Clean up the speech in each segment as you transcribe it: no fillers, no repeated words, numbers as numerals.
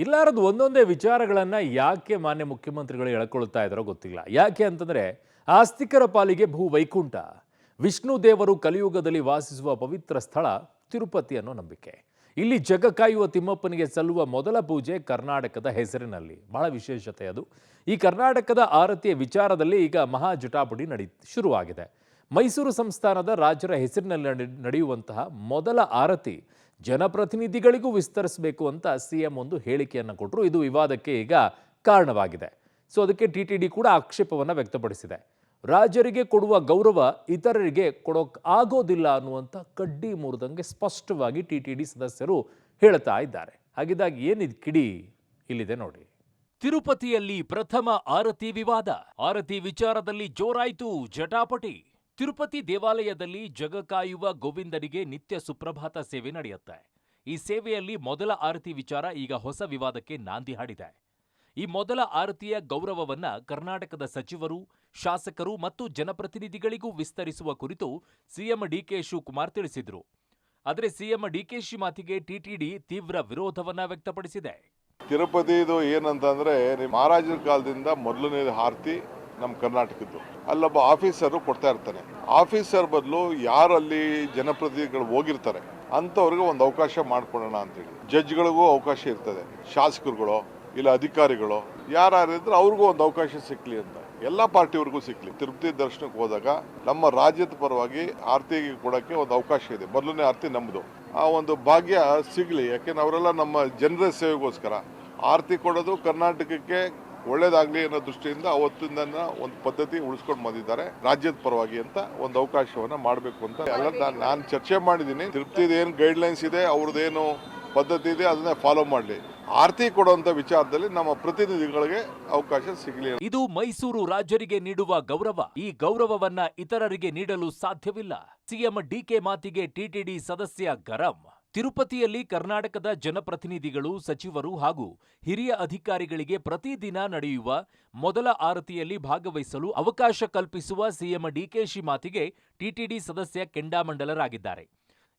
ಇಲ್ಲಾರದು ಒಂದೊಂದೇ ವಿಚಾರಗಳನ್ನ ಯಾಕೆ ಮಾನ್ಯ ಮುಖ್ಯಮಂತ್ರಿಗಳು ಎಳ್ಕೊಳ್ತಾ ಇದ್ದಾರೋ ಗೊತ್ತಿಲ್ಲ. ಯಾಕೆ ಅಂತಂದ್ರೆ ಆಸ್ತಿಕರ ಪಾಲಿಗೆ ಭೂ ವೈಕುಂಠ, ವಿಷ್ಣು ದೇವರು ಕಲಿಯುಗದಲ್ಲಿ ವಾಸಿಸುವ ಪವಿತ್ರ ಸ್ಥಳ ತಿರುಪತಿ ಅನ್ನೋ ನಂಬಿಕೆ. ಇಲ್ಲಿ ಜಗ ಕಾಯುವ ತಿಮ್ಮಪ್ಪನಿಗೆ ಸಲ್ಲುವ ಮೊದಲ ಪೂಜೆ ಕರ್ನಾಟಕದ ಹೆಸರಿನಲ್ಲಿ. ಬಹಳ ವಿಶೇಷತೆ ಅದು. ಈ ಕರ್ನಾಟಕದ ಆರತಿಯ ವಿಚಾರದಲ್ಲಿ ಈಗ ಮಹಾ ಜಟಾಪಟಿ ಶುರುವಾಗಿದೆ. ಮೈಸೂರು ಸಂಸ್ಥಾನದ ರಾಜರ ಹೆಸರಿನಲ್ಲಿ ನಡೆಯುವಂತಹ ಮೊದಲ ಆರತಿ ಜನಪ್ರತಿನಿಧಿಗಳಿಗೂ ವಿಸ್ತರಿಸಬೇಕು ಅಂತ ಸಿಎಂ ಒಂದು ಹೇಳಿಕೆಯನ್ನು ಕೊಟ್ಟರು. ಇದು ವಿವಾದಕ್ಕೆ ಈಗ ಕಾರಣವಾಗಿದೆ. ಸೊ ಅದಕ್ಕೆ ಟಿಟಿಡಿ ಕೂಡ ಆಕ್ಷೇಪವನ್ನು ವ್ಯಕ್ತಪಡಿಸಿದೆ. ರಾಜರಿಗೆ ಕೊಡುವ ಗೌರವ ಇತರರಿಗೆ ಕೊಡೋಕ್ ಆಗೋದಿಲ್ಲ ಅನ್ನುವಂಥ ಕಡ್ಡಿ ಮುರಿದಂಗೆ ಸ್ಪಷ್ಟವಾಗಿ ಟಿಟಿಡಿ ಸದಸ್ಯರು ಹೇಳ್ತಾ ಇದ್ದಾರೆ. ಹಾಗಿದ್ದಾಗ ಏನಿದ್ ಕಿಡಿ ಇಲ್ಲಿದೆ ನೋಡಿ. ತಿರುಪತಿಯಲ್ಲಿ ಪ್ರಥಮ ಆರತಿ ವಿವಾದ. ಆರತಿ ವಿಚಾರದಲ್ಲಿ ಜೋರಾಯಿತು ಜಟಾಪಟಿ. ತಿರುಪತಿ ದೇವಾಲಯದಲ್ಲಿ ಜಗ ಕಾಯುವ ಗೋವಿಂದನಿಗೆ ನಿತ್ಯ ಸುಪ್ರಭಾತ ಸೇವೆ ನಡೆಯುತ್ತೆ. ಈ ಸೇವೆಯಲ್ಲಿ ಮೊದಲ ಆರತಿ ವಿಚಾರ ಈಗ ಹೊಸ ವಿವಾದಕ್ಕೆ ನಾಂದಿ ಹಾಡಿದೆ. ಈ ಮೊದಲ ಆರತಿಯ ಗೌರವವನ್ನ ಕರ್ನಾಟಕದ ಸಚಿವರು, ಶಾಸಕರು ಮತ್ತು ಜನಪ್ರತಿನಿಧಿಗಳಿಗೂ ವಿಸ್ತರಿಸುವ ಕುರಿತು ಸಿಎಂ ಡಿಕೆ ಶಿವಕುಮಾರ್ ತಿಳಿಸಿದ್ರು. ಆದರೆ ಸಿಎಂ ಡಿಕೆಶಿ ಮಾತಿಗೆ ಟಿಟಿಡಿ ತೀವ್ರ ವಿರೋಧವನ್ನ ವ್ಯಕ್ತಪಡಿಸಿದೆ. ತಿರುಪತಿದು ಏನಂತಂದ್ರೆ ಮಹಾರಾಜರ ಕಾಲದಿಂದ ಮೊದಲನೇ ಆರತಿ ನಮ್ಮ ಕರ್ನಾಟಕದ್ದು. ಅಲ್ಲೊಬ್ಬ ಆಫೀಸರ್ ಕೊಡ್ತಾ ಇರ್ತಾನೆ. ಆಫೀಸರ್ ಬದಲು ಯಾರಲ್ಲಿ ಜನಪ್ರತಿನಿಧಿಗಳು ಹೋಗಿರ್ತಾರೆ ಅಂತವ್ರಿಗೆ ಒಂದು ಅವಕಾಶ ಮಾಡ್ಕೊಡೋಣ ಅಂತೇಳಿ. ಜಡ್ಜ್ಗಳಿಗೂ ಅವಕಾಶ ಇರ್ತದೆ, ಶಾಸಕರುಗಳು ಇಲ್ಲ ಅಧಿಕಾರಿಗಳು ಯಾರಿದ್ರೆ ಅವ್ರಿಗೂ ಒಂದು ಅವಕಾಶ ಸಿಕ್ಲಿ ಅಂತ, ಎಲ್ಲಾ ಪಾರ್ಟಿಯವ್ರಿಗೂ ಸಿಕ್ಲಿ. ತಿರುಪತಿ ದರ್ಶನಕ್ಕೆ ಹೋದಾಗ ನಮ್ಮ ರಾಜ್ಯದ ಪರವಾಗಿ ಆರತಿಗೆ ಕೊಡಕ್ಕೆ ಒಂದು ಅವಕಾಶ ಇದೆ. ಮೊದಲನೇ ಆರತಿ ನಮ್ಮದು. ಆ ಒಂದು ಭಾಗ್ಯ ಸಿಗ್ಲಿ. ಯಾಕೆಂದ್ರೆ ಅವರೆಲ್ಲ ನಮ್ಮ ಜನರ ಸೇವೆಗೋಸ್ಕರ ಆರತಿ ಕೊಡೋದು ಕರ್ನಾಟಕಕ್ಕೆ ಒಳ್ಳೇದಾಗ್ಲಿ ಅನ್ನೋ ದೃಷ್ಟಿಯಿಂದ ಅವತ್ತಿಂದ ಒಂದು ಪದ್ಧತಿ ಉಳಿಸ್ಕೊಂಡು ಬಂದಿದ್ದಾರೆ. ರಾಜ್ಯದ ಪರವಾಗಿ ಅಂತ ಒಂದು ಅವಕಾಶವನ್ನ ಮಾಡಬೇಕು ಅಂತ ಎಲ್ಲ ನಾನು ಚರ್ಚೆ ಮಾಡಿದ್ದೀನಿ. ತಿರುಪತಿದ ಏನು ಗೈಡ್ ಲೈನ್ಸ್ ಇದೆ, ಅವ್ರದ್ದೇನು ಪದ್ಧತಿ ಇದೆ, ಅದನ್ನೇ ಫಾಲೋ ಮಾಡಲಿ. ಆರತಿ ಕೊಡುವಂತ ವಿಚಾರದಲ್ಲಿ ನಮ್ಮ ಪ್ರತಿನಿಧಿಗಳಿಗೆ ಅವಕಾಶ ಸಿಗಲಿ. ಇದು ಮೈಸೂರು ರಾಜರಿಗೆ ನೀಡುವ ಗೌರವ. ಈ ಗೌರವವನ್ನ ಇತರರಿಗೆ ನೀಡಲು ಸಾಧ್ಯವಿಲ್ಲ. ಸಿಎಂ ಡಿಕೆ ಮಾತಿಗೆ ಟಿಟಿಡಿ ಸದಸ್ಯ ಗರಂ. ತಿರುಪತಿಯಲ್ಲಿ ಕರ್ನಾಟಕದ ಜನಪ್ರತಿನಿಧಿಗಳು, ಸಚಿವರು ಹಾಗೂ ಹಿರಿಯ ಅಧಿಕಾರಿಗಳಿಗೆ ಪ್ರತಿದಿನ ನಡೆಯುವ ಮೊದಲ ಆರತಿಯಲ್ಲಿ ಭಾಗವಹಿಸಲು ಅವಕಾಶ ಕಲ್ಪಿಸುವ ಸಿಎಂ ಡಿಕೆಶಿ ಮಾತಿಗೆ ಟಿಟಿಡಿ ಸದಸ್ಯ ಕೆಂಡಾಮಂಡಲರಾಗಿದ್ದಾರೆ.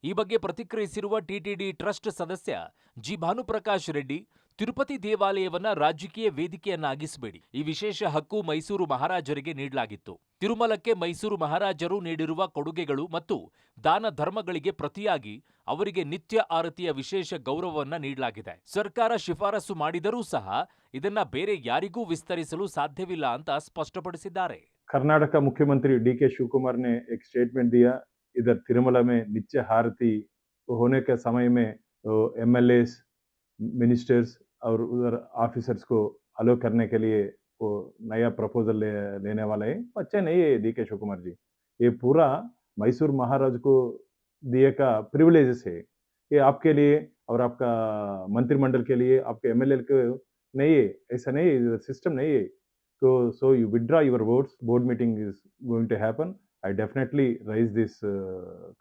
ಈ ಬಗ್ಗೆ ಪ್ರತಿಕ್ರಿಯಿಸಿರುವ ಟಿಟಿಡಿ ಟ್ರಸ್ಟ್ ಸದಸ್ಯ ಜಿ ಭಾನುಪ್ರಕಾಶ್ ರೆಡ್ಡಿ, ತಿರುಪತಿ ದೇವಾಲಯವನ್ನ ರಾಜಕೀಯ ವೇದಿಕೆಯನ್ನಾಗಿಸಬೇಡಿ. ಈ ವಿಶೇಷ ಹಕ್ಕು ಮೈಸೂರು ಮಹಾರಾಜರಿಗೆ ನೀಡಲಾಗಿತ್ತು. ತಿರುಮಲಕ್ಕೆ ಮೈಸೂರು ಮಹಾರಾಜರು ನೀಡಿರುವ ಕೊಡುಗೆಗಳು ಮತ್ತು ದಾನ ಧರ್ಮಗಳಿಗೆ ಪ್ರತಿಯಾಗಿ ಅವರಿಗೆ ನಿತ್ಯ ಆರತಿಯ ವಿಶೇಷ ಗೌರವವನ್ನ ನೀಡಲಾಗಿದೆ. ಸರ್ಕಾರ ಶಿಫಾರಸು ಮಾಡಿದರೂ ಸಹ ಇದನ್ನ ಬೇರೆ ಯಾರಿಗೂ ವಿಸ್ತರಿಸಲು ಸಾಧ್ಯವಿಲ್ಲ ಅಂತ ಸ್ಪಷ್ಟಪಡಿಸಿದ್ದಾರೆ. कर्नाटक मुख्यमंत्री डीके शिवकुमार ने एक स्टेटमेंट दिया, इधर तिरुमला में नित्य आरती होने के समय में एमएलएस, मिनिस्टर्स और उधर ऑफिसर्स को अलो करने के लिए वो नया प्रपोजल लेने वाला है. अच्छा नहीं है डीके शिवकुमार जी. ये पूरा मैसूर महाराज को दिए का प्रिविलेजेस है. ये आपके लिए और आपका मंत्रिमंडल के लिए, आपके एमएलए को नहीं है. ऐसा नहीं है, सिस्टम नहीं है. So you withdraw your votes. Board meeting is going to happen. I definitely raise this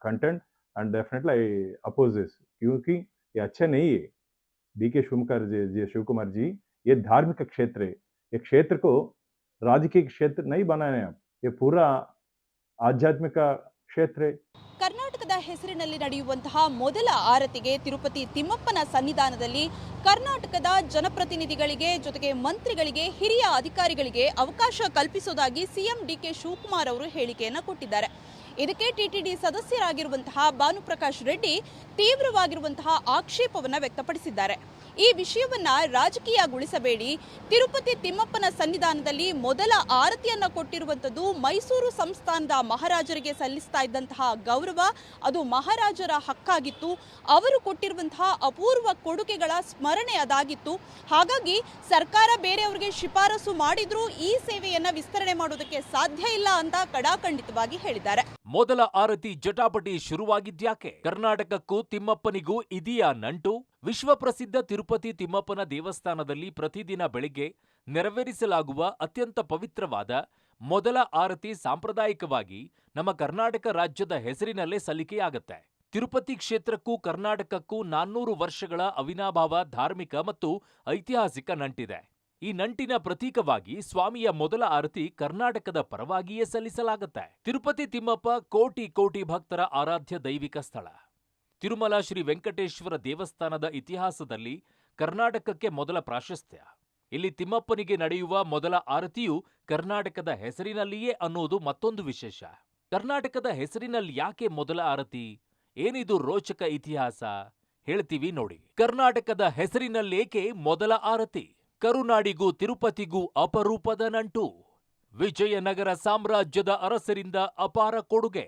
content and definitely I oppose this. क्योंकि ये अच्छा नहीं है. डीके शिवकुमार जी, ये धार्मिक क्षेत्र है. ये क्षेत्र को राजकीय क्षेत्र नहीं बनाना है आप. ये पूरा आध्यात्मिक क्षेत्र है. ಕರ್ನಾಟಕದ ಹೆಸರಿನಲ್ಲಿ ನಡೆಯುವಂತಹ ಮೊದಲ ಆರತಿಗೆ ತಿರುಪತಿ ತಿಮ್ಮಪ್ಪನ ಸನ್ನಿಧಾನದಲ್ಲಿ ಕರ್ನಾಟಕದ ಜನಪ್ರತಿನಿಧಿಗಳಿಗೆ ಜೊತೆಗೆ ಮಂತ್ರಿಗಳಿಗೆ, ಹಿರಿಯ ಅಧಿಕಾರಿಗಳಿಗೆ ಅವಕಾಶ ಕಲ್ಪಿಸುವುದಾಗಿ ಸಿಎಂ ಡಿಕೆ ಶಿವಕುಮಾರ್ ಅವರು ಹೇಳಿಕೆಯನ್ನು ಕೊಟ್ಟಿದ್ದಾರೆ. ಇದಕ್ಕೆ ಟಿಟಿಡಿ ಸದಸ್ಯರಾಗಿರುವಂತಹ ಭಾನುಪ್ರಕಾಶ್ ರೆಡ್ಡಿ ತೀವ್ರವಾಗಿರುವಂತಹ ಆಕ್ಷೇಪವನ್ನು ವ್ಯಕ್ತಪಡಿಸಿದ್ದಾರೆ. ಈ ವಿಷಯವನ್ನ ರಾಜಕೀಯಗೊಳಿಸಬೇಡಿ. ತಿರುಪತಿ ತಿಮ್ಮಪ್ಪನ ಸನ್ನಿಧಾನದಲ್ಲಿ ಮೊದಲ ಆರತಿಯನ್ನ ಕೊಟ್ಟಿರುವಂಥದ್ದು ಮೈಸೂರು ಸಂಸ್ಥಾನದ ಮಹಾರಾಜರಿಗೆ ಸಲ್ಲಿಸ್ತಾ ಇದ್ದಂತಹ ಗೌರವ. ಅದು ಮಹಾರಾಜರ ಹಕ್ಕಾಗಿತ್ತು. ಅವರು ಕೊಟ್ಟಿರುವಂತಹ ಅಪೂರ್ವ ಕೊಡುಗೆಗಳ ಸ್ಮರಣೆ ಅದಾಗಿತ್ತು. ಹಾಗಾಗಿ ಸರ್ಕಾರ ಬೇರೆಯವರಿಗೆ ಶಿಫಾರಸು ಮಾಡಿದ್ರೂ ಈ ಸೇವೆಯನ್ನ ವಿಸ್ತರಣೆ ಮಾಡೋದಕ್ಕೆ ಸಾಧ್ಯ ಇಲ್ಲ ಅಂತ ಕಡಾಖಂಡಿತವಾಗಿ ಹೇಳಿದ್ದಾರೆ. ಮೊದಲ ಆರತಿ ಜಟಾಪಟಿ ಶುರುವಾಗಿದ್ಯಾಕೆ? ಕರ್ನಾಟಕಕ್ಕೂ ತಿಮ್ಮಪ್ಪನಿಗೂ ಇದೆಯಾ ನಂಟು? ವಿಶ್ವಪ್ರಸಿದ್ಧ ತಿರುಪತಿ ತಿಮ್ಮಪ್ಪನ ದೇವಸ್ಥಾನದಲ್ಲಿ ಪ್ರತಿದಿನ ಬೆಳಿಗ್ಗೆ ನೆರವೇರಿಸಲಾಗುವ ಅತ್ಯಂತ ಪವಿತ್ರವಾದ ಮೊದಲ ಆರತಿ ಸಾಂಪ್ರದಾಯಿಕವಾಗಿ ನಮ್ಮ ಕರ್ನಾಟಕ ರಾಜ್ಯದ ಹೆಸರಿನಲ್ಲೇ ಸಲ್ಲಿಕೆಯಾಗತ್ತೆ. ತಿರುಪತಿ ಕ್ಷೇತ್ರಕ್ಕೂ ಕರ್ನಾಟಕಕ್ಕೂ 400 ವರ್ಷಗಳ ಅವಿನಾಭಾವ ಧಾರ್ಮಿಕ ಮತ್ತು ಐತಿಹಾಸಿಕ ನಂಟಿದೆ. ಈ ನಂಟಿನ ಪ್ರತೀಕವಾಗಿ ಸ್ವಾಮಿಯ ಮೊದಲ ಆರತಿ ಕರ್ನಾಟಕದ ಪರವಾಗಿಯೇ ಸಲ್ಲಿಸಲಾಗುತ್ತೆ. ತಿರುಪತಿ ತಿಮ್ಮಪ್ಪ ಕೋಟಿ ಕೋಟಿ ಭಕ್ತರ ಆರಾಧ್ಯ ದೈವಿಕ ಸ್ಥಳ. ತಿರುಮಲ ಶ್ರೀ ವೆಂಕಟೇಶ್ವರ ದೇವಸ್ಥಾನದ ಇತಿಹಾಸದಲ್ಲಿ ಕರ್ನಾಟಕಕ್ಕೆ ಮೊದಲ ಪ್ರಾಶಸ್ತ್ಯ. ಇಲ್ಲಿ ತಿಮ್ಮಪ್ಪನಿಗೆ ನಡೆಯುವ ಮೊದಲ ಆರತಿಯು ಕರ್ನಾಟಕದ ಹೆಸರಿನಲ್ಲಿಯೇ ಅನ್ನೋದು ಮತ್ತೊಂದು ವಿಶೇಷ. ಕರ್ನಾಟಕದ ಹೆಸರಿನಲ್ಲಿ ಯಾಕೆ ಮೊದಲ ಆರತಿ? ಏನಿದು ರೋಚಕ ಇತಿಹಾಸ? ಹೇಳ್ತೀವಿ ನೋಡಿ. ಕರ್ನಾಟಕದ ಹೆಸರಿನಲ್ಲೇಕೆ ಮೊದಲ ಆರತಿ? ಕರುನಾಡಿಗೂ ತಿರುಪತಿಗೂ ಅಪರೂಪದ ನಂಟು. ವಿಜಯನಗರ ಸಾಮ್ರಾಜ್ಯದ ಅರಸರಿಂದ ಅಪಾರ ಕೊಡುಗೆ.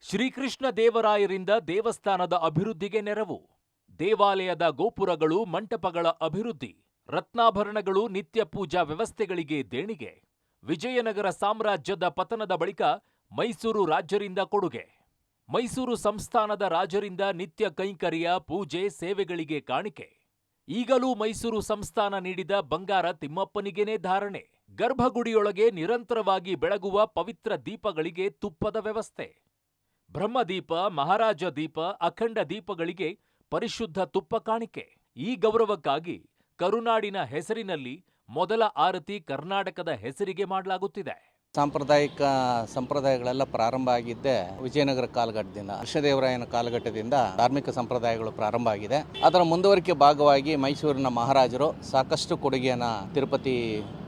ಶ್ರೀಕೃಷ್ಣ ದೇವರಾಯರಿಂದ ದೇವಸ್ಥಾನದ ಅಭಿವೃದ್ಧಿಗೆ ನೆರವು. ದೇವಾಲಯದ ಗೋಪುರಗಳು, ಮಂಟಪಗಳ ಅಭಿವೃದ್ಧಿ. ರತ್ನಾಭರಣಗಳು, ನಿತ್ಯ ಪೂಜಾ ವ್ಯವಸ್ಥೆಗಳಿಗೆ ದೇಣಿಗೆ. ವಿಜಯನಗರ ಸಾಮ್ರಾಜ್ಯದ ಪತನದ ಬಳಿಕ ಮೈಸೂರು ರಾಜ್ಯರಿಂದ ಕೊಡುಗೆ. ಮೈಸೂರು ಸಂಸ್ಥಾನದ ರಾಜರಿಂದ ನಿತ್ಯ ಕೈಂಕರ್ಯ, ಪೂಜೆ, ಸೇವೆಗಳಿಗೆ ಕಾಣಿಕೆ. ಈಗಲೂ ಮೈಸೂರು ಸಂಸ್ಥಾನ ನೀಡಿದ ಬಂಗಾರ ತಿಮ್ಮಪ್ಪನಿಗೇನೇ ಧಾರಣೆ. ಗರ್ಭಗುಡಿಯೊಳಗೆ ನಿರಂತರವಾಗಿ ಬೆಳಗುವ ಪವಿತ್ರ ದೀಪಗಳಿಗೆ ತುಪ್ಪದ ವ್ಯವಸ್ಥೆ. ಬ್ರಹ್ಮದೀಪ, ಮಹಾರಾಜ ದೀಪ, ಅಖಂಡ ದೀಪಗಳಿಗೆ ಪರಿಶುದ್ಧ ತುಪ್ಪ ಕಾಣಿಕೆ. ಈ ಗೌರವಕ್ಕಾಗಿ ಕರುನಾಡಿನ ಹೆಸರಿನಲ್ಲಿ ಮೊದಲ ಆರತಿ ಕರ್ನಾಟಕದ ಹೆಸರಿಗೆ ಮಾಡಲಾಗುತ್ತಿದೆ. ಸಾಂಪ್ರದಾಯಿಕ ಸಂಪ್ರದಾಯಗಳೆಲ್ಲ ಪ್ರಾರಂಭ ಆಗಿದ್ದೆ ವಿಜಯನಗರ ಕಾಲಘಟ್ಟದಿಂದ. ಕೃಷ್ಣದೇವರಾಯನ ಕಾಲಘಟ್ಟದಿಂದ ಧಾರ್ಮಿಕ ಸಂಪ್ರದಾಯಗಳು ಪ್ರಾರಂಭ ಆಗಿದೆ. ಅದರ ಮುಂದುವರಿಕೆ ಭಾಗವಾಗಿ ಮೈಸೂರಿನ ಮಹಾರಾಜರು ಸಾಕಷ್ಟು ಕೊಡುಗೆಯನ್ನು ತಿರುಪತಿ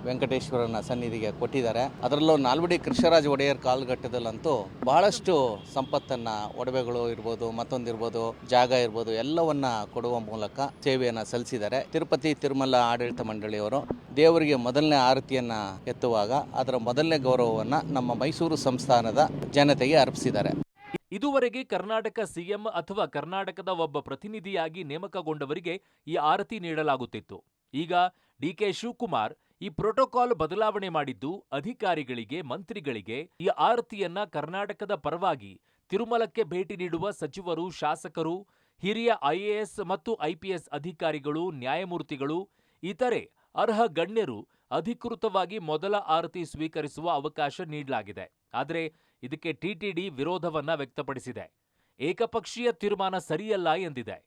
ವೆಂಕಟೇಶ್ವರನ ಸನ್ನಿಧಿಗೆ ಕೊಟ್ಟಿದ್ದಾರೆ. ಅದರಲ್ಲೂ ನಾಲ್ವಡಿ ಕೃಷ್ಣರಾಜ ಒಡೆಯರ್ ಕಾಲಘಟ್ಟದಲ್ಲಂತೂ ಬಹಳಷ್ಟು ಸಂಪತ್ತನ್ನ, ಒಡವೆಗಳು ಇರ್ಬೋದು, ಮತ್ತೊಂದಿರ್ಬೋದು, ಜಾಗ ಇರ್ಬೋದು, ಎಲ್ಲವನ್ನ ಕೊಡುವ ಮೂಲಕ ಸೇವೆಯನ್ನು ಸಲ್ಲಿಸಿದ್ದಾರೆ. ತಿರುಪತಿ ತಿರುಮಲ ಆಡಳಿತ ಮಂಡಳಿಯವರು ದೇವರಿಗೆ ಮೊದಲನೇ ಆರತಿಯನ್ನ ಎತ್ತುವಾಗ ಅದರ ಮೊದಲನೇ ಗೌರವವನ್ನು ನಮ್ಮ ಮೈಸೂರು ಸಂಸ್ಥಾನದ ಜನತೆಗೆ ಅರ್ಪಿಸಿದ್ದಾರೆ. ಇದುವರೆಗೆ ಕರ್ನಾಟಕ ಸಿಎಂ ಅಥವಾ ಕರ್ನಾಟಕದ ಒಬ್ಬ ಪ್ರತಿನಿಧಿಯಾಗಿ ನೇಮಕಗೊಂಡವರಿಗೆ ಈ ಆರತಿ ನೀಡಲಾಗುತ್ತಿತ್ತು. ಈಗ ಡಿಕೆ ಶಿವಕುಮಾರ್ ಈ ಪ್ರೋಟೋಕಾಲ್ ಬದಲಾವಣೆ ಮಾಡಿದ್ದು ಅಧಿಕಾರಿಗಳಿಗೆ, ಮಂತ್ರಿಗಳಿಗೆ ಈ ಆರತಿಯನ್ನ ಕರ್ನಾಟಕದ ಪರವಾಗಿ ತಿರುಮಲಕ್ಕೆ ಭೇಟಿ ನೀಡುವ ಸಚಿವರು, ಶಾಸಕರು, ಹಿರಿಯ ಐಎಎಸ್ ಮತ್ತು ಐಪಿಎಸ್ ಅಧಿಕಾರಿಗಳು, ನ್ಯಾಯಮೂರ್ತಿಗಳು, ಇತರೆ ಅರ್ಹ ಗಣ್ಯರು ಅಧಿಕೃತವಾಗಿ ಮೊದಲ ಆರತಿ ಸ್ವೀಕರಿಸುವ ಅವಕಾಶ ನೀಡಲಾಗಿದೆ. ಆದರೆ ಇದಕ್ಕೆ ಟಿಟಿಡಿ ವಿರೋಧವನ್ನ ವ್ಯಕ್ತಪಡಿಸಿದೆ. ಏಕಪಕ್ಷೀಯ ತೀರ್ಮಾನ ಸರಿಯಲ್ಲ ಎಂದಿದೆ.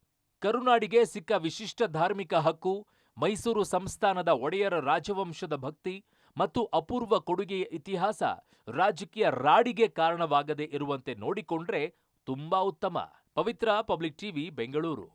ಕರುನಾಡಿಗೆ ಸಿಕ್ಕ ವಿಶಿಷ್ಟ ಧಾರ್ಮಿಕ ಹಕ್ಕು, ಮೈಸೂರು ಸಂಸ್ಥಾನದ ಒಡೆಯರ ರಾಜವಂಶದ ಭಕ್ತಿ ಮತ್ತು ಅಪೂರ್ವ ಕೊಡುಗೆಯ ಇತಿಹಾಸ ರಾಜಕೀಯ ರಾಡಿಗೆ ಕಾರಣವಾಗದೇ ಇರುವಂತೆ ನೋಡಿಕೊಂಡ್ರೆ ತುಂಬಾ ಉತ್ತಮ. ಪವಿತ್ರ, ಪಬ್ಲಿಕ್ ಟಿವಿ, ಬೆಂಗಳೂರು.